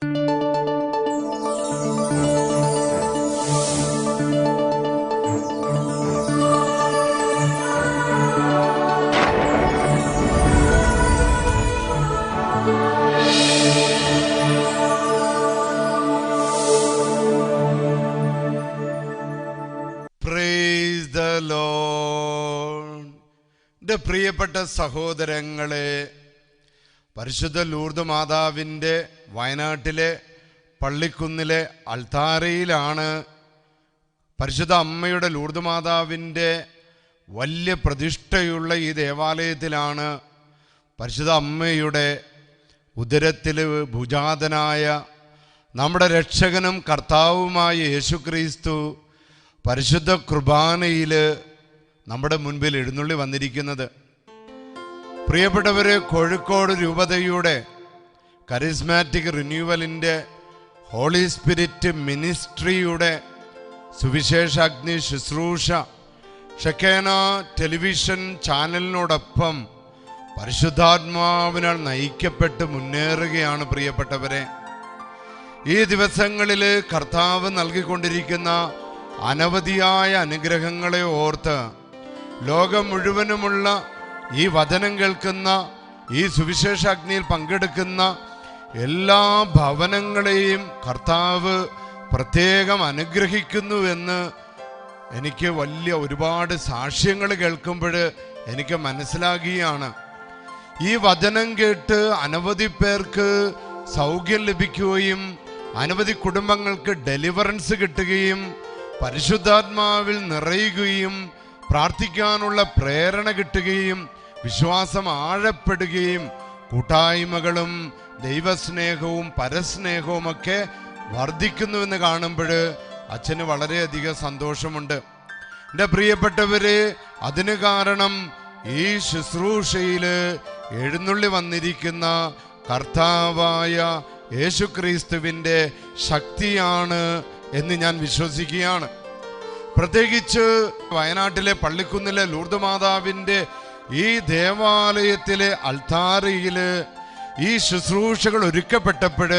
Praise the Lord. എൻ്റെ പ്രിയപ്പെട്ട സഹോദരങ്ങളെ, പരിശുദ്ധ ലൂർദ് മാതാവിൻ്റെ വയനാട്ടിലെ പള്ളിക്കുന്നിലെ അൾത്താരയിലാണ് പരിശുദ്ധ അമ്മയുടെ ലൂർദ് മാതാവിൻ്റെ വലിയ പ്രതിഷ്ഠയുള്ള ഈ ദേവാലയത്തിലാണ് പരിശുദ്ധ അമ്മയുടെ ഉദരത്തിൽ ഭുജാതനായ നമ്മുടെ രക്ഷകനും കർത്താവുമായ യേശുക്രിസ്തു പരിശുദ്ധ കുർബാനയിൽ നമ്മുടെ മുൻപിൽ എഴുന്നള്ളി വന്നിരിക്കുന്നത്. പ്രിയപ്പെട്ടവരെ, കോഴിക്കോട് രൂപതയുടെ കരിസ്മാറ്റിക് റിന്യൂവലിൻ്റെ ഹോളി സ്പിരിറ്റ് മിനിസ്ട്രിയുടെ സുവിശേഷാഗ്നി ശുശ്രൂഷ ഷെക്കേന ടെലിവിഷൻ ചാനലിനോടൊപ്പം പരിശുദ്ധാത്മാവിനാൽ നയിക്കപ്പെട്ട് മുന്നേറുകയാണ്. പ്രിയപ്പെട്ടവരെ, ഈ ദിവസങ്ങളിൽ കർത്താവ് നൽകിക്കൊണ്ടിരിക്കുന്ന അനവധിയായ അനുഗ്രഹങ്ങളെ ഓർത്ത് ലോകം മുഴുവനുമുള്ള ഈ വചനം കേൾക്കുന്ന, ഈ സുവിശേഷാഗ്നിയിൽ പങ്കെടുക്കുന്ന എല്ലാ ഭവനങ്ങളെയും കർത്താവ് പ്രത്യേകം അനുഗ്രഹിക്കുന്നുവെന്ന് എനിക്ക് ഒരുപാട് സാക്ഷ്യങ്ങൾ കേൾക്കുമ്പോൾ എനിക്ക് മനസ്സിലാകുകയാണ്. ഈ വചനം കേട്ട് അനവധി പേർക്ക് സൗഖ്യം ലഭിക്കുകയും അനവധി കുടുംബങ്ങൾക്ക് ഡെലിവറൻസ് കിട്ടുകയും പരിശുദ്ധാത്മാവിൽ നിറയുകയും പ്രാർത്ഥിക്കാനുള്ള പ്രേരണ കിട്ടുകയും വിശ്വാസം ആഴപ്പെടുകയും കൂട്ടായ്മകളും ദൈവസ്നേഹവും പരസ്നേഹവുമൊക്കെ വർദ്ധിക്കുന്നുവെന്ന് കാണുമ്പോൾ അച്ഛന് വളരെയധികം സന്തോഷമുണ്ട്. എൻ്റെ പ്രിയപ്പെട്ടവരെ, അതിന് കാരണം ഈ ശുശ്രൂഷയിൽ എഴുന്നള്ളി വന്നിരിക്കുന്ന കർത്താവായ യേശുക്രിസ്തുവിൻ്റെ ശക്തിയാണ് എന്ന് ഞാൻ വിശ്വസിക്കുകയാണ്. പ്രത്യേകിച്ച് വയനാട്ടിലെ പള്ളിക്കുന്നിലെ ലൂർദ് മാതാവിൻ്റെ ഈ ദേവാലയത്തിലെ അൾത്താരയിൽ ഈ ശുശ്രൂഷകൾ ഒരുക്കപ്പെട്ടപ്പോൾ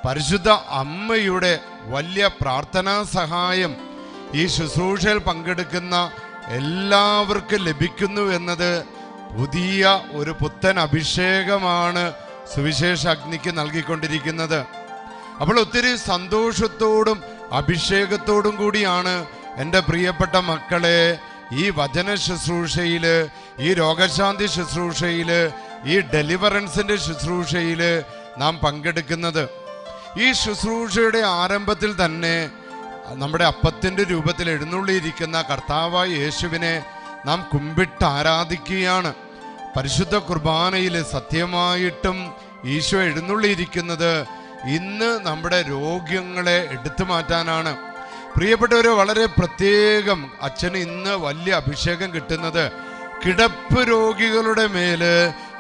പരിശുദ്ധ അമ്മയുടെ വലിയ പ്രാർത്ഥനാ സഹായം ഈ ശുശ്രൂഷയിൽ പങ്കെടുക്കുന്ന എല്ലാവർക്കും ലഭിക്കുന്നു എന്നത് പുതിയ ഒരു പുത്തൻ അഭിഷേകമാണ് സുവിശേഷ അഗ്നിക്ക് നൽകിക്കൊണ്ടിരിക്കുന്നത്. അപ്പോൾ ഒത്തിരി സന്തോഷത്തോടും അഭിഷേകത്തോടും കൂടിയാണ് എൻ്റെ പ്രിയപ്പെട്ട മക്കളെ ഈ വചന ശുശ്രൂഷയിൽ, ഈ രോഗശാന്തി ശുശ്രൂഷയിൽ, ഈ ഡെലിവറൻസിൻ്റെ ശുശ്രൂഷയിൽ നാം പങ്കെടുക്കുന്നത്. ഈ ശുശ്രൂഷയുടെ ആരംഭത്തിൽ തന്നെ നമ്മുടെ അപ്പത്തിൻ്റെ രൂപത്തിൽ എഴുന്നള്ളിയിരിക്കുന്ന കർത്താവായ യേശുവിനെ നാം കുമ്പിട്ട് ആരാധിക്കുകയാണ്. പരിശുദ്ധ കുർബാനയിൽ സത്യമായിട്ടും ഈശോ എഴുന്നള്ളിയിരിക്കുന്നത് ഇന്ന് നമ്മുടെ രോഗങ്ങളെ എടുത്തു മാറ്റാനാണ്. പ്രിയപ്പെട്ടവരെ, വളരെ പ്രത്യേകം അച്ഛന് ഇന്ന് വലിയ അഭിഷേകം കിട്ടുന്നത് കിടപ്പ് രോഗികളുടെ മേല്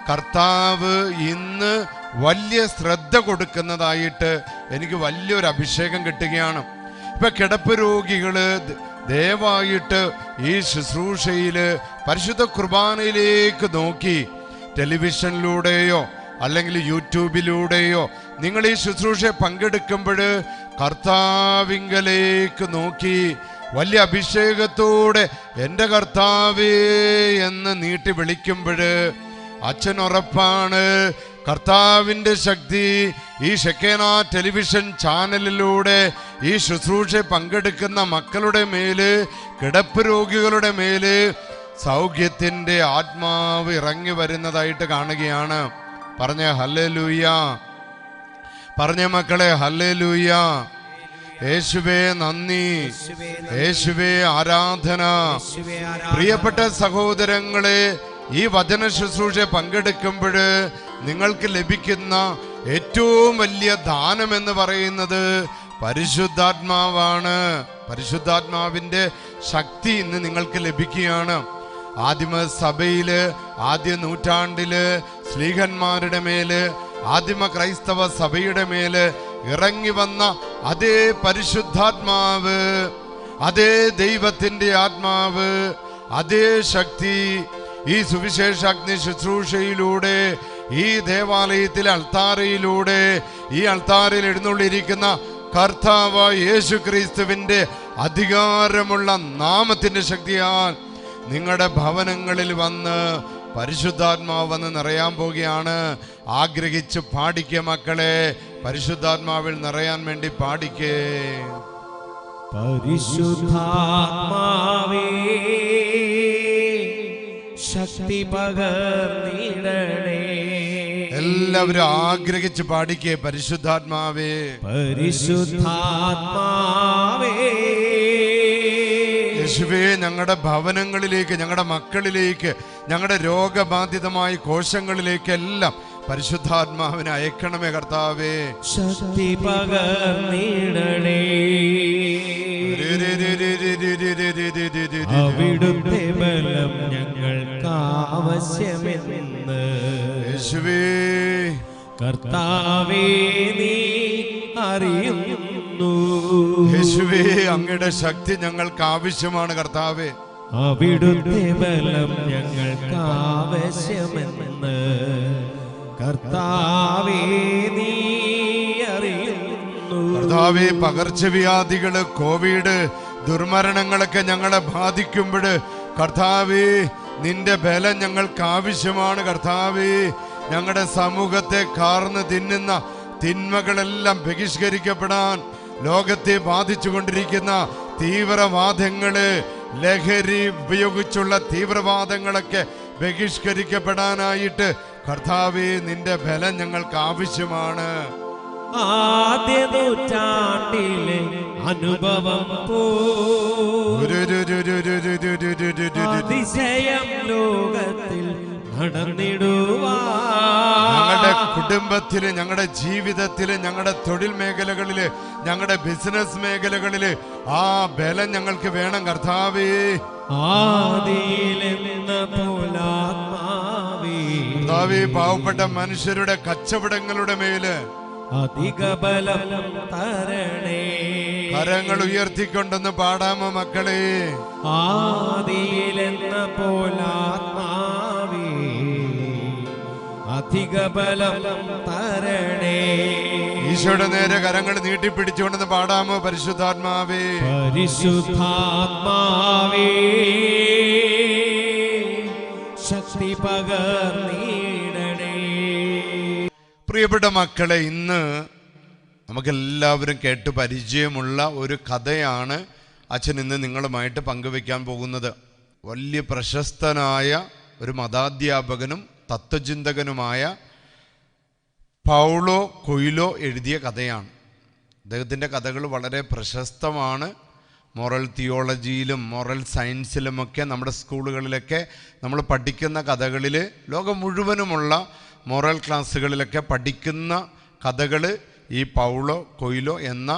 കർത്താവ് ഇന്ന് വലിയ ശ്രദ്ധ കൊടുക്കുന്നതായിട്ട് എനിക്ക് വലിയൊരു അഭിഷേകം കിട്ടുകയാണ്. ഇപ്പൊ കിടപ്പ് രോഗികള് ദയവായിട്ട് ഈ ശുശ്രൂഷയിൽ പരിശുദ്ധ കുർബാനയിലേക്ക് നോക്കി ടെലിവിഷനിലൂടെയോ അല്ലെങ്കിൽ യൂട്യൂബിലൂടെയോ നിങ്ങൾ ഈ ശുശ്രൂഷയെ പങ്കെടുക്കുമ്പോൾ കർത്താവിങ്കലേക്ക് നോക്കി വലിയ അഭിഷേകത്തോടെ എൻ്റെ കർത്താവേ എന്ന് നീട്ടി വിളിക്കുമ്പോൾ അച്ഛൻ ഉറപ്പാണ് കർത്താവിൻ്റെ ശക്തി ഈ ഷെക്കേന ടെലിവിഷൻ ചാനലിലൂടെ ഈ ശുശ്രൂഷയെ പങ്കെടുക്കുന്ന മക്കളുടെ മേല്, കിടപ്പ് രോഗികളുടെ മേല് സൗഖ്യത്തിൻ്റെ ആത്മാവ് ഇറങ്ങി വരുന്നതായിട്ട് കാണുകയാണ്. പറഞ്ഞ ഹല്ലേലൂയ, പറഞ്ഞ മക്കളെ ഹല്ലേലൂയ. യേശുവേ നന്ദി, യേശുവേ ആരാധന. പ്രിയപ്പെട്ട സഹോദരങ്ങളെ, ഈ വചന ശുശ്രൂഷ പങ്കെടുക്കുമ്പോൾ നിങ്ങൾക്ക് ലഭിക്കുന്ന ഏറ്റവും വലിയ ദാനം എന്ന് പറയുന്നത് പരിശുദ്ധാത്മാവാണ്. പരിശുദ്ധാത്മാവിൻ്റെ ശക്തി ഇന്ന് നിങ്ങൾക്ക് ലഭിക്കുകയാണ്. ആദിമ സഭയില്, ആദ്യ നൂറ്റാണ്ടില് ശ്ലീഹന്മാരുടെ മേല്, ആദിമ ക്രൈസ്തവ സഭയുടെ മേല് ഇറങ്ങി വന്ന അതേ പരിശുദ്ധാത്മാവ്, അതേ ദൈവത്തിൻ്റെ ആത്മാവ്, അതേ ശക്തി ഈ സുവിശേഷാഗ്നി ശുശ്രൂഷയിലൂടെ ഈ ദേവാലയത്തിലെ അൾത്താരയിലൂടെ ഈ അൾത്താരയിൽ എഴുന്നള്ളിയിരിക്കുന്ന കർത്താവ് യേശു ക്രിസ്തുവിന്റെ അധികാരമുള്ള നാമത്തിന്റെ ശക്തിയാൽ നിങ്ങളുടെ ഭവനങ്ങളിൽ വന്ന് പരിശുദ്ധാത്മാവ് വന്ന് നിറയാൻ പോവുകയാണ്. ആഗ്രഹിച്ച് പാടിക്കുക മക്കളെ, പരിശുദ്ധാത്മാവിൽ നിറയാൻ വേണ്ടി പാടിക്കേ. പരിശുദ്ധാത്മാവേ ശക്തി പകർന്നിടണേ. എല്ലാവരും ആഗ്രഹിച്ച് പാടിക്കേ. പരിശുദ്ധാത്മാവേ, പരിശുദ്ധാത്മാവേ യേശുവേ, ഞങ്ങളുടെ ഭവനങ്ങളിലേക്ക്, ഞങ്ങളുടെ മക്കളിലേക്ക്, ഞങ്ങളുടെ രോഗബാധിതമായ കോശങ്ങളിലേക്ക് എല്ലാം പരിശുദ്ധാത്മാവിനെ അയക്കണമേ കർത്താവേ. ശക്തി പകർന്നിടണേ. അവിടുത്തെ ബലം ഞങ്ങൾക്ക് ആവശ്യമെന്ന് യേശുവേ കർത്താവേ നീ അറിയുന്നു. യേശുവേ, അങ്ങയുടെ ശക്തി ഞങ്ങൾക്ക് ആവശ്യമാണ് കർത്താവേ. അവിടുത്തെ ബലം ഞങ്ങൾക്ക് ആവശ്യമെന്ന് കർത്താവേ നീ അറിയുന്നു. കർത്താവേ, പകർച്ചവ്യാധികള്, കോവിഡ്, ദുർമരണങ്ങളൊക്കെ ഞങ്ങളെ ബാധിക്കുമ്പോൾ കർത്താവേ നിന്റെ ബലം ഞങ്ങൾക്ക് ആവശ്യമാണ് കർത്താവേ. ഞങ്ങളുടെ സമൂഹത്തെ കാർന്ന് തിന്നുന്ന തിന്മകളെല്ലാം ബഹിഷ്കരിക്കപ്പെടാൻ, ലോകത്തെ ബാധിച്ചുകൊണ്ടിരിക്കുന്ന തീവ്രവാദങ്ങള്, ലഹരി ഉപയോഗിച്ചുള്ള തീവ്രവാദങ്ങളൊക്കെ ബഹിഷ്കരിക്കപ്പെടാനായിട്ട് കർത്താവേ നിന്റെ ബലം ഞങ്ങൾക്ക് ആവശ്യമാണ്. ആദ്യ നൂറ്റാണ്ടിലെ അനുഭവം അതിശയം ലോകത്തിൽ ഞങ്ങളുടെ കുടുംബത്തില്, ഞങ്ങളുടെ ജീവിതത്തില്, ഞങ്ങളുടെ തൊഴിൽ മേഖലകളില്, ഞങ്ങളുടെ ബിസിനസ് മേഖലകളില് ആ ബലം ഞങ്ങൾക്ക് വേണം കർത്താവേ. കർത്താവേ, പാവപ്പെട്ട മനുഷ്യരുടെ കച്ചവടങ്ങളുടെ മേല് അധിക ബലം തരണേ. കരങ്ങൾ ഉയർത്തിക്കൊണ്ടെന്ന് പാടാമോ മക്കളെ? ആദിയിലെന്ന പോലാത്മാവേ അധിക ബലം തരണേ. ഈശോയുടെ നേരെ കരങ്ങൾ നീട്ടിപ്പിടിച്ചുകൊണ്ടെന്ന് പാടാമോ? പരിശുദ്ധാത്മാവേ, പരിശുദ്ധാത്മാവേ ശക്തി പകർന്നിടണേ. പ്രിയപ്പെട്ട മക്കളെ, ഇന്ന് നമുക്കെല്ലാവരും കേട്ട് പരിചയമുള്ള ഒരു കഥയാണ് അച്ഛൻ ഇന്ന് നിങ്ങളുമായിട്ട് പങ്കുവെക്കാൻ പോകുന്നത്. വലിയ പ്രശസ്തനായ ഒരു മതാധ്യാപകനും തത്വചിന്തകനുമായ പൗളോ കൊയ്ലോ എഴുതിയ കഥയാണ്. അദ്ദേഹത്തിൻ്റെ കഥകൾ വളരെ പ്രശസ്തമാണ്. മോറൽ തിയോളജിയിലും മോറൽ സയൻസിലുമൊക്കെ നമ്മുടെ സ്കൂളുകളിലൊക്കെ നമ്മൾ പഠിക്കുന്ന കഥകളിൽ, ലോകം മുഴുവനുമുള്ള മോറൽ ക്ലാസ്സുകളിലൊക്കെ പഠിക്കുന്ന കഥകൾ ഈ പൗളോ കൊയ്ലോ എന്ന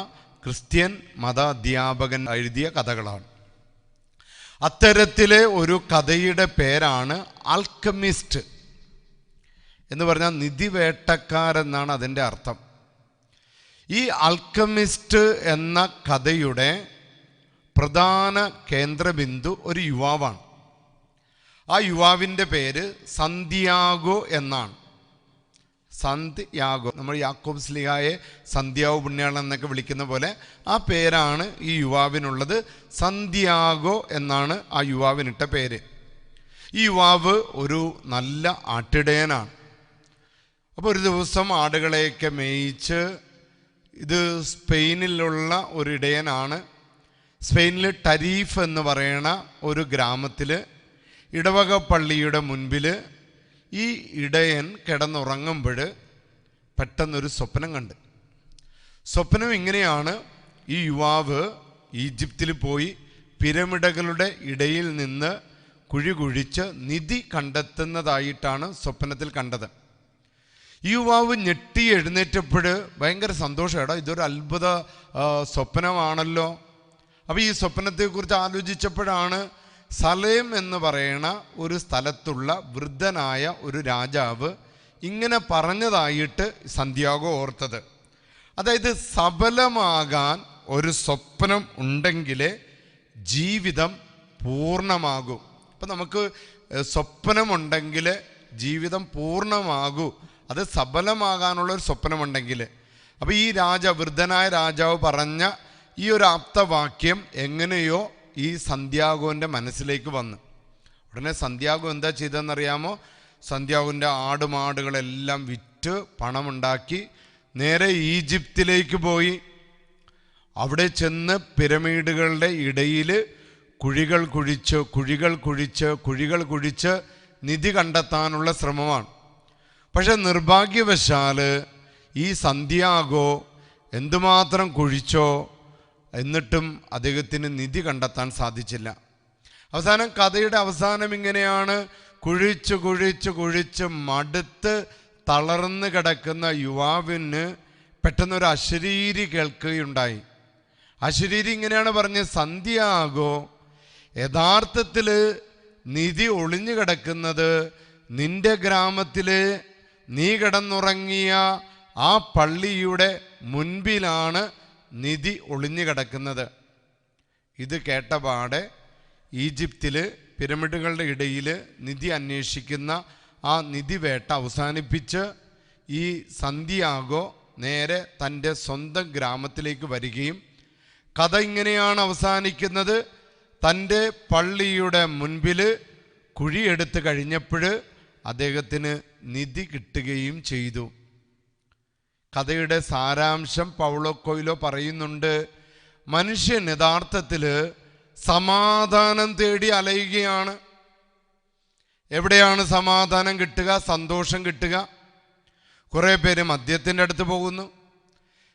ക്രിസ്ത്യൻ മത അധ്യാപകൻ എഴുതിയ കഥകളാണ്. അത്തരത്തിലെ ഒരു കഥയുടെ പേരാണ് ആൽക്കമിസ്റ്റ് എന്ന് പറഞ്ഞാൽ നിധിവേട്ടക്കാരെന്നാണ് അതിൻ്റെ അർത്ഥം. ഈ ആൽക്കമിസ്റ്റ് എന്ന കഥയുടെ പ്രധാന കേന്ദ്രബിന്ദു ഒരു യുവാവാണ്. ആ യുവാവിൻ്റെ പേര് സന്ത്യാഗോ എന്നാണ്. സന്ത്യാഗോ, നമ്മൾ യാക്കോബ് സ്ലീഹായെ സന്ധ്യാവ് പുണ്യാളൻ എന്നൊക്കെ വിളിക്കുന്ന പോലെ ആ പേരാണ് ഈ യുവാവിനുള്ളത്. സന്ത്യാഗോ എന്നാണ് ആ യുവാവിനിട്ട പേര്. ഈ യുവാവ് ഒരു നല്ല ആട്ടിടയനാണ്. അപ്പോൾ ഒരു ദിവസം ആടുകളെയൊക്കെ മേയിച്ച്, ഇത് സ്പെയിനിലുള്ള ഒരു ഇടയനാണ്. സ്പെയിനിൽ ടരീഫ് എന്ന് പറയുന്ന ഒരു ഗ്രാമത്തിൽ ഇടവക പള്ളിയുടെ മുൻപിൽ ഈ ഇടയൻ കിടന്നുറങ്ങുമ്പോൾ പെട്ടെന്നൊരു സ്വപ്നം കണ്ട്. സ്വപ്നം ഇങ്ങനെയാണ്: ഈ യുവാവ് ഈജിപ്തിൽ പോയി പിരമിഡുകളുടെ ഇടയിൽ നിന്ന് കുഴി കുഴിച്ച് നിധി കണ്ടെത്തുന്നതായിട്ടാണ് സ്വപ്നത്തിൽ കണ്ടത്. ഈ യുവാവ് ഞെട്ടി എഴുന്നേറ്റപ്പോൾ ഭയങ്കര സന്തോഷമാണ്. ഇതൊരു അത്ഭുത സ്വപ്നമാണല്ലോ. അപ്പോൾ ഈ സ്വപ്നത്തെക്കുറിച്ച് ആലോചിച്ചപ്പോഴാണ് സലേം എന്ന് പറയുന്ന ഒരു സ്ഥലത്തുള്ള വൃദ്ധനായ ഒരു രാജാവ് ഇങ്ങനെ പറഞ്ഞതായിട്ട് സന്ത്യാഗോ ഓർത്തത്. അതായത് സഫലമാകാൻ ഒരു സ്വപ്നം ഉണ്ടെങ്കിലേ ജീവിതം പൂർണ്ണമാകൂ. അപ്പം നമുക്ക് സ്വപ്നമുണ്ടെങ്കിൽ ജീവിതം പൂർണ്ണമാകൂ അത് സഫലമാകാനുള്ളൊരു സ്വപ്നമുണ്ടെങ്കിൽ. അപ്പോൾ ഈ വൃദ്ധനായ രാജാവ് പറഞ്ഞ ഈ ഒരു ആപ്തവാക്യം എങ്ങനെയോ ഈ സന്ത്യാഗോൻ്റെ മനസ്സിലേക്ക് വന്നു. ഉടനെ സന്ത്യാഗോ എന്താ ചെയ്തതെന്നറിയാമോ? സന്ത്യാഗോൻ്റെ ആടുമാടുകളെല്ലാം വിറ്റ് പണമുണ്ടാക്കി നേരെ ഈജിപ്തിലേക്ക് പോയി. അവിടെ ചെന്ന് പിരമിഡുകളുടെ ഇടയിൽ കുഴികൾ കുഴിച്ച് നിധി കണ്ടെത്താനുള്ള ശ്രമമാണ്. പക്ഷെ നിർഭാഗ്യവശാൽ ഈ സന്ത്യാഗോ എന്തുമാത്രം കുഴിച്ചോ എന്നിട്ടും അദ്ദേഹത്തിന് നിധി കണ്ടെത്താൻ സാധിച്ചില്ല. അവസാനം കഥയുടെ അവസാനം ഇങ്ങനെയാണ്: കുഴിച്ച് മടുത്ത് തളർന്ന് കിടക്കുന്ന യുവാവിന് പെട്ടെന്നൊരു അശരീരി കേൾക്കുകയുണ്ടായി. അശരീരി ഇങ്ങനെയാണ് പറഞ്ഞത്: സന്ത്യാഗോ, യഥാർത്ഥത്തിൽ നിധി ഒളിഞ്ഞു കിടക്കുന്നത് നിന്റെ ഗ്രാമത്തിൽ നീ കിടന്നുറങ്ങിയ ആ പള്ളിയുടെ മുൻപിലാണ് നിധി ഒളിഞ്ഞു കിടക്കുന്നത്. ഇത് കേട്ടപാടെ ഈജിപ്തിൽ പിരമിഡുകളുടെ ഇടയിൽ നിധി അന്വേഷിക്കുന്ന ആ നിധിവേട്ട അവസാനിപ്പിച്ച് ഈ സന്ത്യാഗോ നേരെ തൻ്റെ സ്വന്തം ഗ്രാമത്തിലേക്ക് വരികയും കഥ ഇങ്ങനെയാണ് അവസാനിക്കുന്നത്: തൻ്റെ പള്ളിയുടെ മുൻപിൽ കുഴിയെടുത്ത് കഴിഞ്ഞപ്പോൾ അദ്ദേഹത്തിന് നിധി കിട്ടുകയും ചെയ്തു. കഥയുടെ സാരാംശം പൗളോ കൊയ്ലോ പറയുന്നുണ്ട്: മനുഷ്യൻ യഥാർത്ഥത്തിൽ സമാധാനം തേടി അലയുകയാണ്. എവിടെയാണ് സമാധാനം കിട്ടുക, സന്തോഷം കിട്ടുക? കുറേ പേര് മദ്യത്തിൻ്റെ അടുത്ത് പോകുന്നു.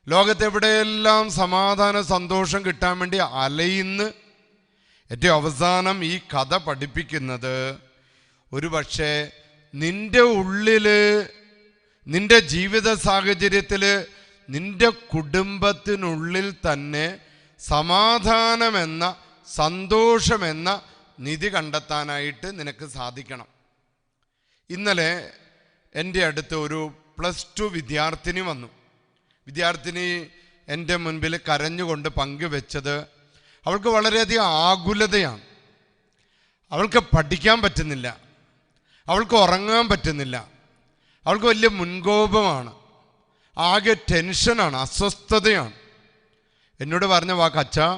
ലോകത്തെവിടെയെല്ലാം സമാധാന സന്തോഷം കിട്ടാൻ വേണ്ടി അലയുന്നു. ഏറ്റവും അവസാനം ഈ കഥ പഠിപ്പിക്കുന്നത്, ഒരു പക്ഷേ നിന്റെ ഉള്ളിൽ, നിന്റെ ജീവിത സാഹചര്യത്തിൽ, നിന്റെ കുടുംബത്തിനുള്ളിൽ തന്നെ സമാധാനമെന്ന, സന്തോഷമെന്ന നിധി കണ്ടെത്താനായിട്ട് നിനക്ക് സാധിക്കണം. ഇന്നലെ എൻ്റെ അടുത്ത് ഒരു +2 വിദ്യാർത്ഥിനി വന്നു. വിദ്യാർത്ഥിനി എൻ്റെ മുൻപിൽ കരഞ്ഞുകൊണ്ട് പങ്കുവെച്ചത്, അവൾക്ക് വളരെയധികം ആകുലതയാണ്. അവൾക്ക് പഠിക്കാൻ പറ്റുന്നില്ല, അവൾക്ക് ഉറങ്ങാൻ പറ്റുന്നില്ല, അവൾക്ക് വലിയ മുൻകോപമാണ്, ആകെ ടെൻഷനാണ്, അസ്വസ്ഥതയാണ്. എന്നോട് പറഞ്ഞ വാക്ക്: അച്ഛാ,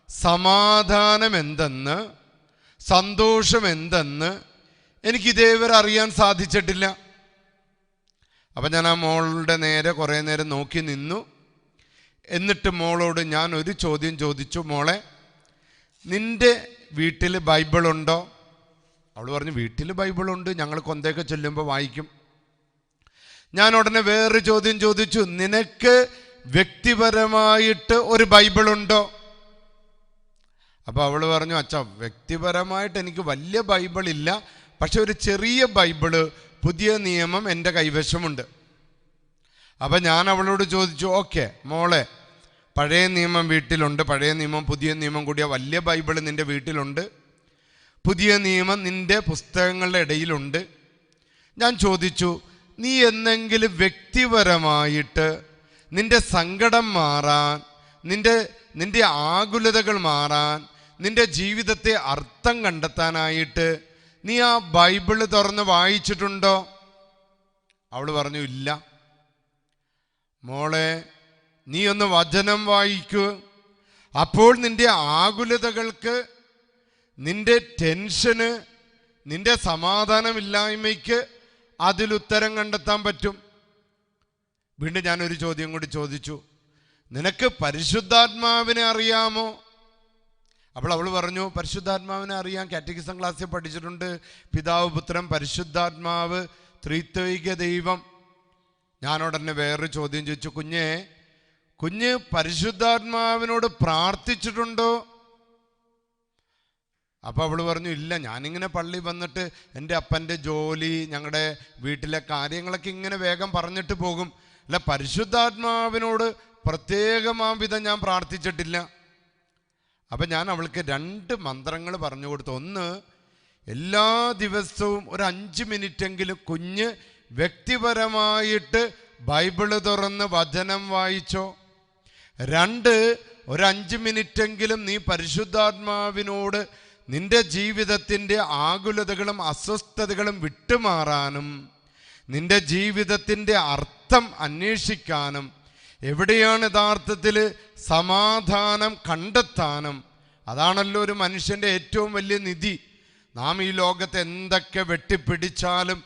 സമാധാനം എന്തെന്ന്, സന്തോഷം എന്തെന്ന് എനിക്കിതേവരെ അറിയാൻ സാധിച്ചിട്ടില്ല. അപ്പം ഞാൻ ആ മോളുടെ നേരെ കുറേ നേരം നോക്കി നിന്നു. എന്നിട്ട് മോളോട് ഞാൻ ഒരു ചോദ്യം ചോദിച്ചു: മോളെ, നിൻ്റെ വീട്ടിൽ ബൈബിളുണ്ടോ? അവൾ പറഞ്ഞു, വീട്ടിൽ ബൈബിളുണ്ട്, ഞങ്ങൾ കൊന്തയൊക്കെ ചൊല്ലുമ്പോൾ വായിക്കും. ഞാൻ ഉടനെ വേറൊരു ചോദ്യം ചോദിച്ചു: നിനക്ക് വ്യക്തിപരമായിട്ട് ഒരു ബൈബിളുണ്ടോ? അപ്പോൾ അവൾ പറഞ്ഞു, അച്ഛാ, വ്യക്തിപരമായിട്ട് എനിക്ക് വലിയ ബൈബിളില്ല, പക്ഷെ ഒരു ചെറിയ ബൈബിള്, പുതിയ നിയമം എൻ്റെ കൈവശമുണ്ട്. അപ്പം ഞാൻ അവളോട് ചോദിച്ചു, ഓക്കെ മോളെ, പഴയ നിയമം വീട്ടിലുണ്ട്, പഴയ നിയമം പുതിയ നിയമം കൂടിയ വലിയ ബൈബിൾ നിൻ്റെ വീട്ടിലുണ്ട്, പുതിയ നിയമം നിൻ്റെ പുസ്തകങ്ങളുടെ ഇടയിലുണ്ട്. ഞാൻ ചോദിച്ചു, നീ എന്നെങ്കിലും വ്യക്തിപരമായിട്ട് നിൻ്റെ സങ്കടം മാറാൻ, നിൻ്റെ ആകുലതകൾ മാറാൻ, നിൻ്റെ ജീവിതത്തെ അർത്ഥം കണ്ടെത്താനായിട്ട് നീ ആ ബൈബിള് തുറന്ന് വായിച്ചിട്ടുണ്ടോ? അവൾ പറഞ്ഞു, ഇല്ല. മോളെ, നീ ഒന്ന് വചനം വായിക്കൂ. അപ്പോൾ നിൻ്റെ ആകുലതകൾക്ക്, നിൻ്റെ ടെൻഷന്, നിൻ്റെ സമാധാനമില്ലായ്മയ്ക്ക് അതിലുത്തരം കണ്ടെത്താൻ പറ്റും. വീണ്ടും ഞാനൊരു ചോദ്യം കൂടി ചോദിച്ചു, നിനക്ക് പരിശുദ്ധാത്മാവിനെ അറിയാമോ? അപ്പോൾ അവൾ പറഞ്ഞു, പരിശുദ്ധാത്മാവിനെ അറിയാം, കാറ്റഗിസം ക്ലാസ്സിൽ പഠിച്ചിട്ടുണ്ട്, പിതാവ്, പുത്രൻ, പരിശുദ്ധാത്മാവ്, ത്രിത്വൈക ദൈവം. ഞാനുടനെ വേറൊരു ചോദ്യം ചോദിച്ചു, കുഞ്ഞ് പരിശുദ്ധാത്മാവിനോട് പ്രാർത്ഥിച്ചിട്ടുണ്ടോ? അപ്പോൾ അവൾ പറഞ്ഞു, ഇല്ല, ഞാനിങ്ങനെ പള്ളി വന്നിട്ട് എൻ്റെ അപ്പൻ്റെ ജോലി, ഞങ്ങളുടെ വീട്ടിലെ കാര്യങ്ങളൊക്കെ ഇങ്ങനെ വേഗം പറഞ്ഞിട്ട് പോകും, അല്ല പരിശുദ്ധാത്മാവിനോട് പ്രത്യേകമാം വിധം ഞാൻ പ്രാർത്ഥിച്ചിട്ടില്ല. അപ്പം ഞാൻ അവൾക്ക് 2 മന്ത്രങ്ങൾ പറഞ്ഞു കൊടുത്തു. ഒന്ന്, എല്ലാ ദിവസവും ഒരു 5 മിനിറ്റെങ്കിലും കുഞ്ഞ് വ്യക്തിപരമായിട്ട് ബൈബിള് തുറന്ന് വചനം വായിച്ചോ. 2, ഒരു 5 മിനിറ്റെങ്കിലും നീ പരിശുദ്ധാത്മാവിനോട് നിന്റെ ജീവിതത്തിൻ്റെ ആകുലതകളും അസ്വസ്ഥതകളും വിട്ടുമാറാനും നിന്റെ ജീവിതത്തിൻ്റെ അർത്ഥം അന്വേഷിക്കാനും എവിടെയാണ് യഥാർത്ഥത്തിൽ സമാധാനം കണ്ടെത്താനും. അതാണല്ലോ ഒരു മനുഷ്യൻ്റെ ഏറ്റവും വലിയ നിധി. നാം ഈ ലോകത്ത് എന്തൊക്കെ വെട്ടിപ്പിടിച്ചാലും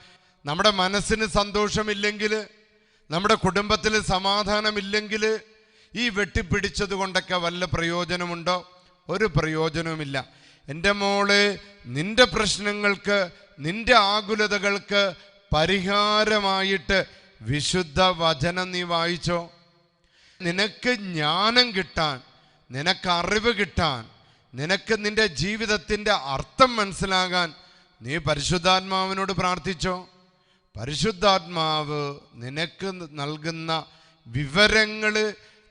നമ്മുടെ മനസ്സിന് സന്തോഷമില്ലെങ്കിൽ, നമ്മുടെ കുടുംബത്തിൽ സമാധാനമില്ലെങ്കിൽ, ഈ വെട്ടിപ്പിടിച്ചത് കൊണ്ടൊക്കെ വല്ല പ്രയോജനമുണ്ടോ? ഒരു പ്രയോജനവുമില്ല. എൻ്റെ മോളെ, നിന്റെ പ്രശ്നങ്ങൾക്ക്, നിന്റെ ആകുലതകൾക്ക് പരിഹാരമായിട്ട് വിശുദ്ധ വചനം നീ വായിച്ചോ. നിനക്ക് ജ്ഞാനം കിട്ടാൻ, നിനക്ക് അറിവ് കിട്ടാൻ, നിനക്ക് നിന്റെ ജീവിതത്തിൻ്റെ അർത്ഥം മനസ്സിലാകാൻ നീ പരിശുദ്ധാത്മാവിനോട് പ്രാർത്ഥിച്ചോ. പരിശുദ്ധാത്മാവ് നിനക്ക് നൽകുന്ന വിവരങ്ങൾ,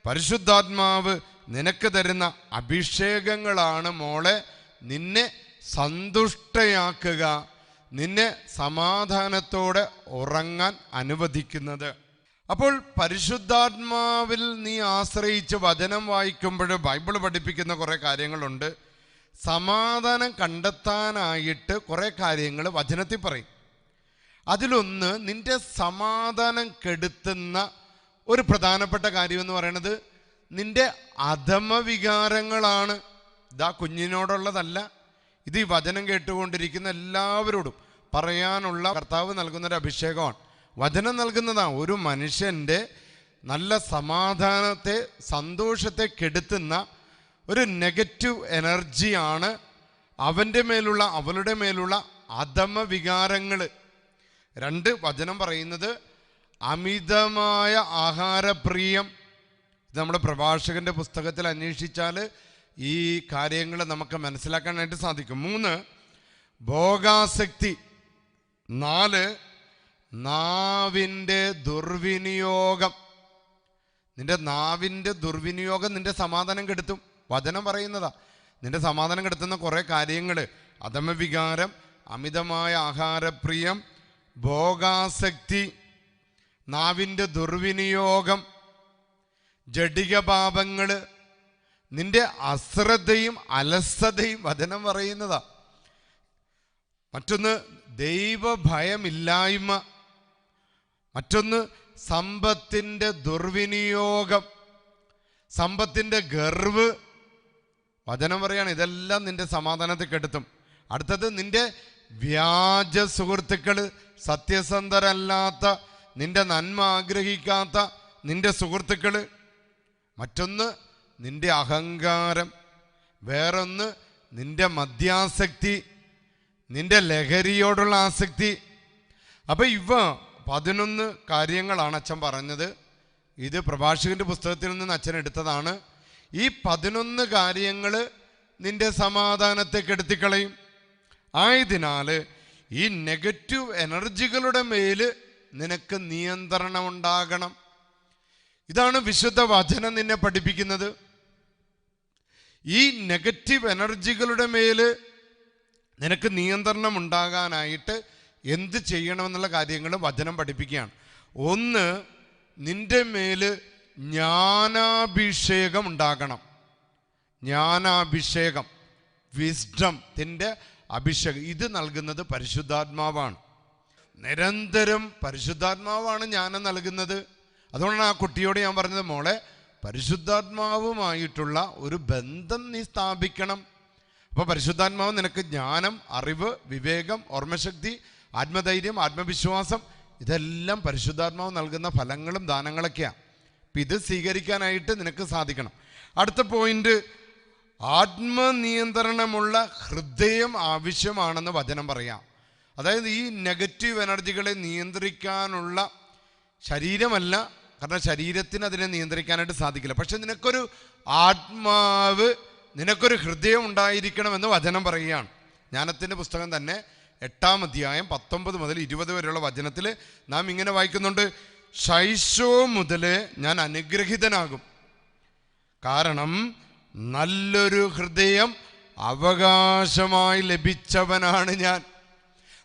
പരിശുദ്ധാത്മാവ് നിനക്ക് തരുന്ന അഭിഷേകങ്ങളാണ് മോളെ നിന്നെ സന്തുഷ്ടയാക്കുക, നിന്നെ സമാധാനത്തോടെ ഉറങ്ങാൻ അനുവദിക്കുന്നത്. അപ്പോൾ പരിശുദ്ധാത്മാവിൽ നീ ആശ്രയിച്ച് വചനം വായിക്കുമ്പോൾ ബൈബിൾ പഠിപ്പിക്കുന്ന കുറേ കാര്യങ്ങളുണ്ട്. സമാധാനം കണ്ടെത്താനായിട്ട് കുറേ കാര്യങ്ങൾ വചനത്തിൽ പറയും. അതിലൊന്ന്, നിന്റെ സമാധാനം കെടുത്തുന്ന ഒരു പ്രധാനപ്പെട്ട കാര്യം എന്ന് പറയുന്നത് നിന്റെ അധമവികാരങ്ങളാണ്. ഇതാ കുഞ്ഞിനോടുള്ളതല്ല, ഇത് ഈ വചനം കേട്ടുകൊണ്ടിരിക്കുന്ന എല്ലാവരോടും പറയാനുള്ള കർത്താവ് നൽകുന്നൊരു അഭിഷേകമാണ്. വചനം നൽകുന്നതാണ്. ഒരു മനുഷ്യൻ്റെ നല്ല സമാധാനത്തെ, സന്തോഷത്തെ കെടുത്തുന്ന ഒരു നെഗറ്റീവ് എനർജിയാണ് അവൻ്റെ മേലുള്ള, അവളുടെ മേലുള്ള അധമവികാരങ്ങൾ. 2, വചനം പറയുന്നത് അമിതമായ ആഹാരപ്രിയം. ഇത് നമ്മുടെ പ്രഭാഷകൻ്റെ പുസ്തകത്തിൽ അന്വേഷിച്ചാൽ ഈ കാര്യങ്ങൾ നമുക്ക് മനസ്സിലാക്കാനായിട്ട് സാധിക്കും. 3, ഭോഗാസക്തി. 4, നാവിൻ്റെ ദുർവിനിയോഗം. നിന്റെ നാവിൻ്റെ ദുർവിനിയോഗം നിന്റെ സമാധാനം കെടുത്തും. വചനം പറയുന്നതാ. നിന്റെ സമാധാനം കെടുത്തുന്ന കുറേ കാര്യങ്ങൾ: അധമവികാരം, അമിതമായ ആഹാരപ്രിയം, ഭോഗാസക്തി, നാവിൻ്റെ ദുർവിനിയോഗം, ജഡികപാപങ്ങൾ, നിന്റെ അശ്രദ്ധയും അലസതയും വചനം പറയുന്നതാ. മറ്റൊന്ന് ദൈവഭയമില്ലായ്മ. മറ്റൊന്ന് സമ്പത്തിൻ്റെ ദുർവിനിയോഗം, സമ്പത്തിൻ്റെ ഗർവ്. വചനം പറയാണ് ഇതെല്ലാം നിന്റെ സമാധാനത്തെ കെടുത്തും. അടുത്തത് നിന്റെ വ്യാജ സുഹൃത്തുക്കൾ, സത്യസന്ധരല്ലാത്ത, നിന്റെ നന്മ ആഗ്രഹിക്കാത്ത നിന്റെ സുഹൃത്തുക്കൾ. മറ്റൊന്ന് നിന്റെ അഹങ്കാരം. വേറൊന്ന് നിന്റെ മദ്യാസക്തി, നിന്റെ ലഹരിയോടുള്ള ആസക്തി. അപ്പം ഇവ 11 കാര്യങ്ങളാണ് അച്ഛൻ പറഞ്ഞത്. ഇത് പ്രഭാഷകൻ്റെ പുസ്തകത്തിൽ നിന്ന് അച്ഛൻ എടുത്തതാണ്. ഈ 11 കാര്യങ്ങൾ നിന്റെ സമാധാനത്തെ കെടുത്തിക്കളയും. ആയതിനാൽ ഈ നെഗറ്റീവ് എനർജികളുടെ മേൽ നിനക്ക് നിയന്ത്രണം ഉണ്ടാകണം. ഇതാണ് വിശുദ്ധ വചനം നിന്നെ പഠിപ്പിക്കുന്നത്. ഈ നെഗറ്റീവ് എനർജികളുടെ മേൽ നിനക്ക് നിയന്ത്രണം ഉണ്ടാകാനായിട്ട് എന്ത് ചെയ്യണമെന്നുള്ള കാര്യങ്ങൾ വചനം പഠിപ്പിക്കുകയാണ്. 1, നിന്റെ മേൽ ജ്ഞാനാഭിഷേകം ഉണ്ടാകണം. ജ്ഞാനാഭിഷേകം, വിസ്ഡത്തിൻ്റെ അഭിഷേകം. ഇത് നൽകുന്നത് പരിശുദ്ധാത്മാവാണ്. നിരന്തരം പരിശുദ്ധാത്മാവാണ് ജ്ഞാനം നൽകുന്നത്. അതുകൊണ്ടാണ് ആ കുട്ടിയോട് ഞാൻ പറഞ്ഞത്, മോളെ, പരിശുദ്ധാത്മാവുമായിട്ടുള്ള ഒരു ബന്ധം നീ സ്ഥാപിക്കണം. അപ്പോൾ പരിശുദ്ധാത്മാവ് നിനക്ക് ജ്ഞാനം, അറിവ്, വിവേകം, ഓർമ്മശക്തി, ആത്മധൈര്യം, ആത്മവിശ്വാസം, ഇതെല്ലാം പരിശുദ്ധാത്മാവ് നൽകുന്ന ഫലങ്ങളും ദാനങ്ങളൊക്കെയാണ്. അപ്പം ഇത് സ്വീകരിക്കാനായിട്ട് നിനക്ക് സാധിക്കണം. അടുത്ത പോയിന്റ്, ആത്മനിയന്ത്രണമുള്ള ഹൃദയം ആവശ്യമാണെന്ന് വചനം പറയാം. അതായത് ഈ നെഗറ്റീവ് എനർജികളെ നിയന്ത്രിക്കാനുള്ള ശരീരമല്ല, കാരണം ശരീരത്തിന് അതിനെ നിയന്ത്രിക്കാനായിട്ട് സാധിക്കില്ല. പക്ഷെ നിനക്കൊരു ആത്മാവ്, നിനക്കൊരു ഹൃദയം ഉണ്ടായിരിക്കണമെന്ന് വചനം പറയുകയാണ്. ജ്ഞാനത്തിൻ്റെ പുസ്തകം തന്നെ 8-ാം അധ്യായം 19 മുതൽ 20 വരെയുള്ള വചനത്തിൽ നാം ഇങ്ങനെ വായിക്കുന്നുണ്ട്: ശൈശവം മുതൽ ഞാൻ അനുഗ്രഹീതനാകും, കാരണം നല്ലൊരു ഹൃദയം അവകാശമായി ലഭിച്ചവനാണ് ഞാൻ.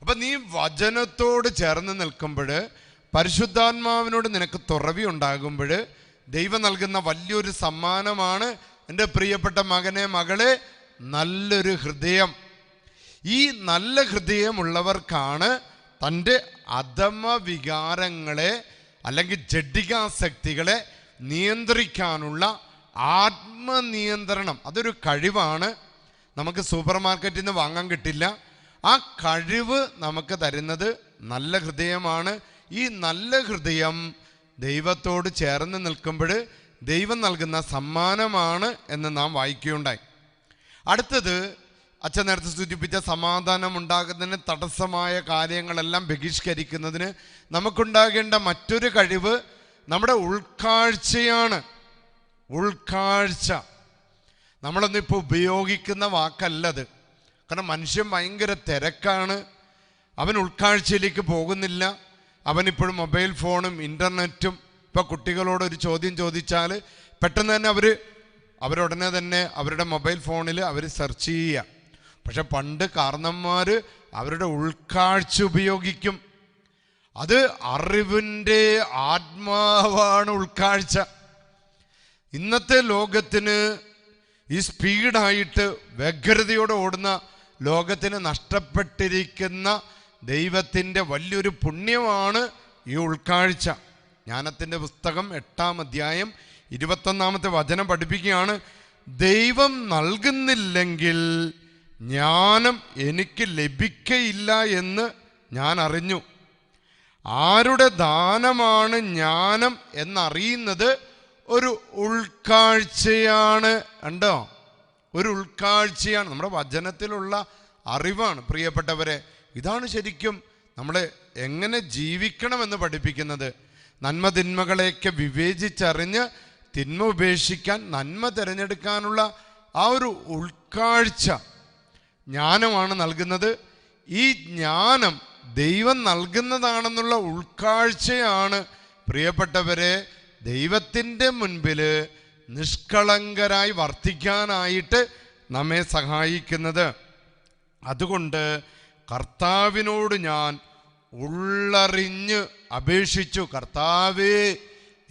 അപ്പം നീ വചനത്തോട് ചേർന്ന് നിൽക്കുമ്പോൾ, പരിശുദ്ധാത്മാവിനോട് നിനക്ക് തുറവി ഉണ്ടാകുമ്പോൾ, ദൈവം നൽകുന്ന വലിയൊരു സമ്മാനമാണ് എൻ്റെ പ്രിയപ്പെട്ട മകനെ, മകളെ, നല്ലൊരു ഹൃദയം. ഈ നല്ല ഹൃദയമുള്ളവർക്കാണ് തൻ്റെ അധമ വികാരങ്ങളെ അല്ലെങ്കിൽ ജഡികാസക്തികളെ നിയന്ത്രിക്കാനുള്ള ആത്മനിയന്ത്രണം. അതൊരു കഴിവാണ്, നമുക്ക് സൂപ്പർ മാർക്കറ്റിൽ നിന്ന് വാങ്ങാൻ കിട്ടില്ല. ആ കഴിവ് നമുക്ക് തരുന്നത് നല്ല ഹൃദയമാണ്. ഈ നല്ല ഹൃദയം ദൈവത്തോട് ചേർന്ന് നിൽക്കുമ്പോൾ ദൈവം നൽകുന്ന സമ്മാനമാണ് എന്ന് നാം വായിക്കുകയുണ്ടായി. അടുത്തത്, അച്ഛൻ നേരത്തെ സൂചിപ്പിച്ച സമാധാനം ഉണ്ടാകുന്നതിന് തടസ്സമായ കാര്യങ്ങളെല്ലാം ബഹിഷ്കരിക്കുന്നതിന് നമുക്കുണ്ടാകേണ്ട മറ്റൊരു കഴിവ് നമ്മുടെ ഉൾക്കാഴ്ചയാണ്. ഉൾക്കാഴ്ച നമ്മളൊന്നിപ്പോൾ ഉപയോഗിക്കുന്ന വാക്കല്ലത്. കാരണം മനുഷ്യൻ ഭയങ്കര തിരക്കാണ്, അവൻ ഉൾക്കാഴ്ചയിലേക്ക് പോകുന്നില്ല. അവനിപ്പോഴും മൊബൈൽ ഫോണും ഇൻ്റർനെറ്റും. ഇപ്പോൾ കുട്ടികളോടൊരു ചോദ്യം ചോദിച്ചാൽ പെട്ടെന്ന് തന്നെ അവരുടനെ തന്നെ അവരുടെ മൊബൈൽ ഫോണിൽ അവർ സെർച്ച് ചെയ്യുക. പക്ഷെ പണ്ട് കാരണന്മാർ അവരുടെ ഉൾക്കാഴ്ച ഉപയോഗിക്കും. അത് അറിവിൻ്റെ ആത്മാവാണ് ഉൾക്കാഴ്ച. ഇന്നത്തെ ലോകത്തിന്, ഈ സ്പീഡായിട്ട് വ്യഗ്രതയോടെ ഓടുന്ന ലോകത്തിന് നഷ്ടപ്പെട്ടിരിക്കുന്ന ദൈവത്തിൻ്റെ വലിയൊരു പുണ്യമാണ് ഈ ഉൾക്കാഴ്ച. ജ്ഞാനത്തിൻ്റെ പുസ്തകം 8-ാം അധ്യായം 21-ാമത്തെ വചനം പഠിപ്പിക്കുകയാണ്, ദൈവം നൽകുന്നില്ലെങ്കിൽ ജ്ഞാനം എനിക്ക് ലഭിക്കയില്ല എന്ന് ഞാൻ അറിഞ്ഞു. ആരുടെ ദാനമാണ് ജ്ഞാനം എന്നറിയുന്നത് ഒരു ഉൾക്കാഴ്ചയാണ്. കണ്ടോ, ഒരു ഉൾക്കാഴ്ചയാണ്, നമ്മുടെ വചനത്തിലുള്ള അറിവാണ്. പ്രിയപ്പെട്ടവരെ, ഇതാണ് ശരിക്കും നമ്മളെ എങ്ങനെ ജീവിക്കണമെന്ന് പഠിപ്പിക്കുന്നത്. നന്മ തിന്മകളെയൊക്കെ വിവേചിച്ചറിഞ്ഞ് തിന്മ ഉപേക്ഷിക്കാൻ, നന്മ തിരഞ്ഞെടുക്കാനുള്ള ആ ഒരു ഉൾക്കാഴ്ച ജ്ഞാനമാണ് നൽകുന്നത്. ഈ ജ്ഞാനം ദൈവം നൽകുന്നതാണെന്നുള്ള ഉൾക്കാഴ്ചയാണ് പ്രിയപ്പെട്ടവരെ ദൈവത്തിൻ്റെ മുൻപിൽ നിഷ്കളങ്കരായി വർത്തിക്കാനായിട്ട് നമ്മെ സഹായിക്കുന്നത്. അതുകൊണ്ട് കർത്താവിനോട് ഞാൻ ഉള്ളറിഞ്ഞ് അപേക്ഷിച്ചു, കർത്താവേ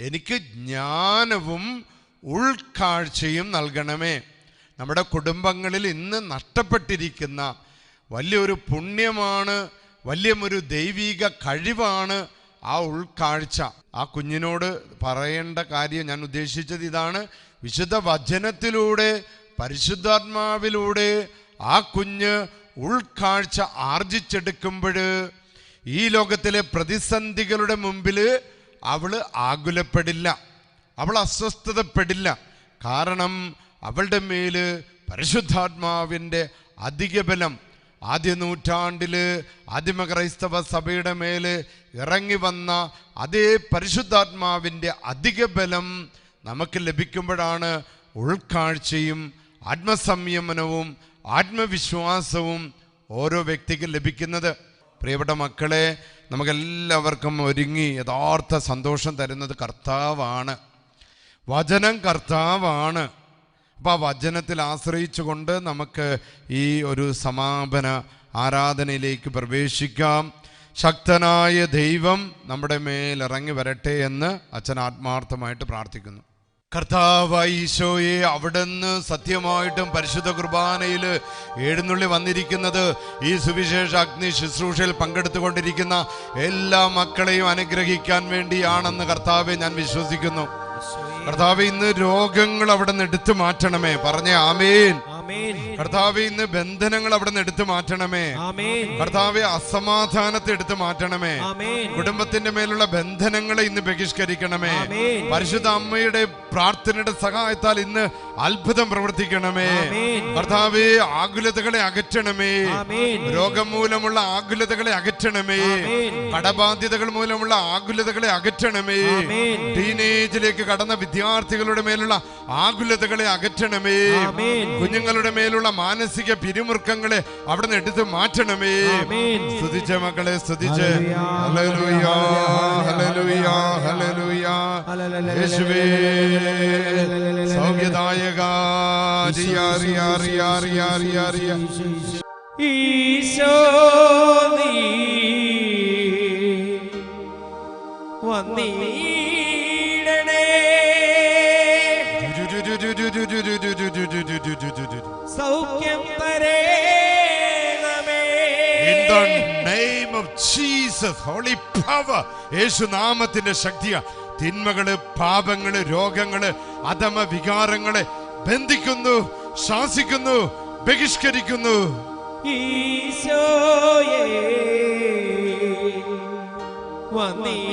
എനിക്ക് ജ്ഞാനവും ഉൾക്കാഴ്ചയും നൽകണമേ. നമ്മുടെ കുടുംബങ്ങളിൽ ഇന്ന് നഷ്ടപ്പെട്ടിരിക്കുന്ന വലിയൊരു പുണ്യമാണ്, വലിയൊരു ദൈവിക കഴിവാണ് ആ ഉൾക്കാഴ്ച. ആ കുഞ്ഞിനോട് പറയേണ്ട കാര്യം ഞാൻ ഉദ്ദേശിച്ചത് ഇതാണ്. വിശുദ്ധ വചനത്തിലൂടെ, പരിശുദ്ധാത്മാവിലൂടെ ആ കുഞ്ഞ് ഉൾക്കാഴ്ച ആർജിച്ചെടുക്കുമ്പോൾ ഈ ലോകത്തിലെ പ്രതിസന്ധികളുടെ മുമ്പിൽ അവൾ ആകുലപ്പെടില്ല, അവൾ അസ്വസ്ഥതപ്പെടില്ല. കാരണം അവളുടെ മേൽ പരിശുദ്ധാത്മാവിൻ്റെ അധിക ബലം, ആദ്യ നൂറ്റാണ്ടിൽ ആദിമ ക്രൈസ്തവ സഭയുടെ മേൽ ഇറങ്ങി വന്ന അതേ പരിശുദ്ധാത്മാവിൻ്റെ അധിക ബലം നമുക്ക് ലഭിക്കുമ്പോഴാണ് ഉൾക്കാഴ്ചയും ആത്മസംയമനവും ആത്മവിശ്വാസവും ഓരോ വ്യക്തിക്കും ലഭിക്കുന്നത്. പ്രിയപ്പെട്ട മക്കളെ, നമുക്കെല്ലാവർക്കും ഒരുങ്ങി യഥാർത്ഥ സന്തോഷം തരുന്നത് കർത്താവാണ്, വചനം കർത്താവാണ്. അപ്പോൾ ആ വചനത്തിൽ ആശ്രയിച്ചുകൊണ്ട് നമുക്ക് ഈ ഒരു സമാപന ആരാധനയിലേക്ക് പ്രവേശിക്കാം. ശക്തനായ ദൈവം നമ്മുടെ മേൽ ഇറങ്ങി വരട്ടെ എന്ന് അച്ഛൻ ആത്മാർത്ഥമായിട്ട് പ്രാർത്ഥിക്കുന്നു. കർത്താവായ ഈശോയെ, അവിടുന്ന് സത്യമായിട്ടും പരിശുദ്ധ കുർബാനയിൽ എഴുന്നള്ളി വന്നിരിക്കുന്നത് ഈ സുവിശേഷ അഗ്നി ശുശ്രൂഷയിൽ പങ്കെടുത്തുകൊണ്ടിരിക്കുന്ന എല്ലാ മക്കളെയും അനുഗ്രഹിക്കാൻ വേണ്ടിയാണെന്ന് കർത്താവെ ഞാൻ വിശ്വസിക്കുന്നു. കർത്താവെ, ഇന്ന് രോഗങ്ങൾ അവിടെ നിന്ന് എടുത്തു മാറ്റണമേ. പറഞ്ഞേ ആമേൻ. കർത്താവെ, ഇന്ന് ബന്ധനങ്ങൾ അവിടെ നിന്ന് എടുത്തു മാറ്റണമേ. കർത്താവെ, അസമാധാനത്തെ എടുത്തു മാറ്റണമേ. കുടുംബത്തിന്റെ മേലുള്ള ബന്ധനങ്ങളെ ഇന്ന് ബഹിഷ്കരിക്കണമേ. പരിശുദ്ധ അമ്മയുടെ പ്രാർത്ഥനയുടെ സഹായത്താൽ ഇന്ന് അത്ഭുതം പ്രവർത്തിക്കണമേ. കർത്താവെ, ആകുലതകളെ അകറ്റണമേ. രോഗം മൂലമുള്ള ആകുലതകളെ അകറ്റണമേ. കടബാധ്യതകൾ മൂലമുള്ള ആകുലതകളെ അകറ്റണമേ. ടീനേജിലേക്ക് കടന്ന വിദ്യാർത്ഥികളുടെ മേലുള്ള ആകുലതകളെ അകറ്റണമേ. കുഞ്ഞുങ്ങളുടെ മേലുള്ള മാനസിക പിരിമുറുക്കങ്ങളെ അവിടെ നിന്ന് എടുത്ത് മാറ്റണമേ. സ്തുതിച്ച മക്കളെ സ്തുതിച്ച് ഹല്ലേലൂയ ഹല്ലേലൂയ ഹല്ലേലൂയ. യേശുവേ സൗഖ്യദായക ഈശോ നീ വന്നിടണേ, സൗഖ്യം തരേണമേ. In the name of Jesus. Jesus holy power, Yeshu നാമത്തിന്റെ ശക്തിയാ. തിന്മകള്, പാപങ്ങള്, രോഗങ്ങള്, അധമ വികാരങ്ങളെ ബന്ധിക്കുന്നു, ശാസിക്കുന്നു, ബഹിഷ്കരിക്കുന്നു. ഈശോയേ വന്നിടണേ.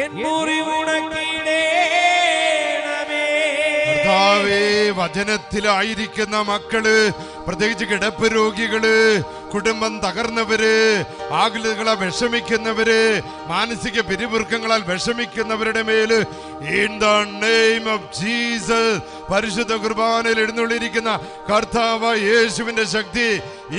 എൻ മുറിവുണക്കിടേണമേ. കർത്താവേ, വചനത്തിലായിരിക്കുന്ന മക്കള്, പ്രത്യേകിച്ച് കിടപ്പ് രോഗികള്, കുടുംബം തകർന്നവര്, ആകുലതകളെ വിഷമിക്കുന്നവര്, മാനസിക പിരിമുറുക്കങ്ങളാൽ വിഷമിക്കുന്നവരുടെ മേല് in the name of Jesus, പരിശുദ്ധ കുർബാനയിൽ എഴുന്നള്ളിയിരിക്കുന്ന കർത്താവ് യേശുവിന്റെ ശക്തി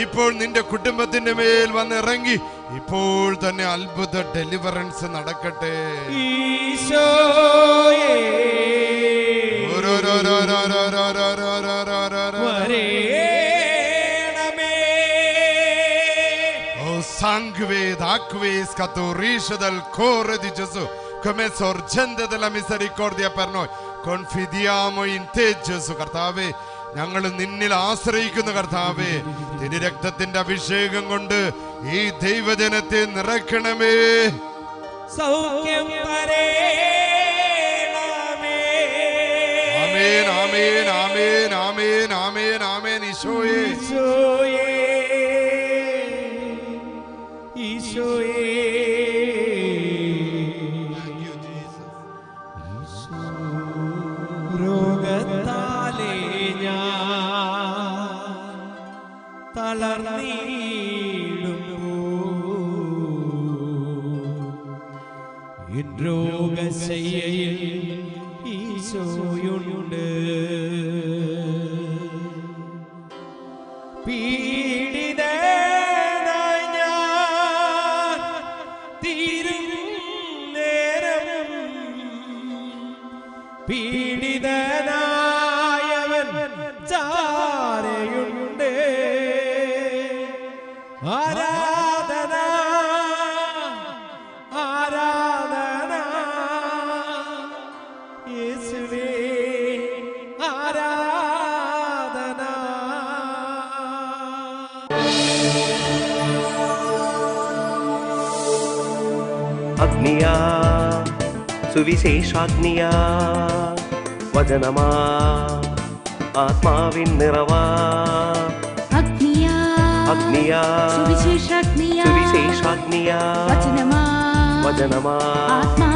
ഇപ്പോൾ നിന്റെ കുടുംബത്തിന്റെ മേൽ വന്നിറങ്ങി ഇപ്പോൾ തന്നെ അത്ഭുത ഡെലിവറൻസ് നടക്കട്ടെ. ഈശോയേ Sangue d'acques catorice del cuore di Gesù, come sorgente della misericordia per noi. Confidiamo in te, Gesù. കർത്താവേ, ഞങ്ങൾ നിന്നിൽ ആശ്രയിക്കുന്നു കർത്താവേ. തിരുരക്തത്തിന്റെ അഭിഷേകം കൊണ്ട് ഈ ദൈവജനത്തെ നിറയ്ക്കണമേ. സൗഖ്യം തരേണമേ. ആമേൻ, ആമേൻ, ആമേൻ, ആമേൻ, ആമേൻ, ആമേൻ. ഈശോയേ, ഈശോയേ, രോഗത്താലേ ഞാൻ തളർന്നിടുമ്പോൾ എൻ രോഗശയ്യയിൽ ഈശോയുണ്ട്. പീഡിതനായി ഞാൻ തീരും നേരം പീഡിതനായവൻ ചാരയുണ്ട്. ആരാധന, ആരാധന യേശുവേ, ആരാധന. അഗ്നിയാ സുവിശേഷാഗ്നിയാ വചനമാ ആത്മാവിൻ നിറവാ. അഗ്നിയാ അഗ്നിയാ സുവിശേഷാഗ്നിയാ സുവിശേഷാഗ്നിയാ വചനമാ വചനമാ ആത്മാ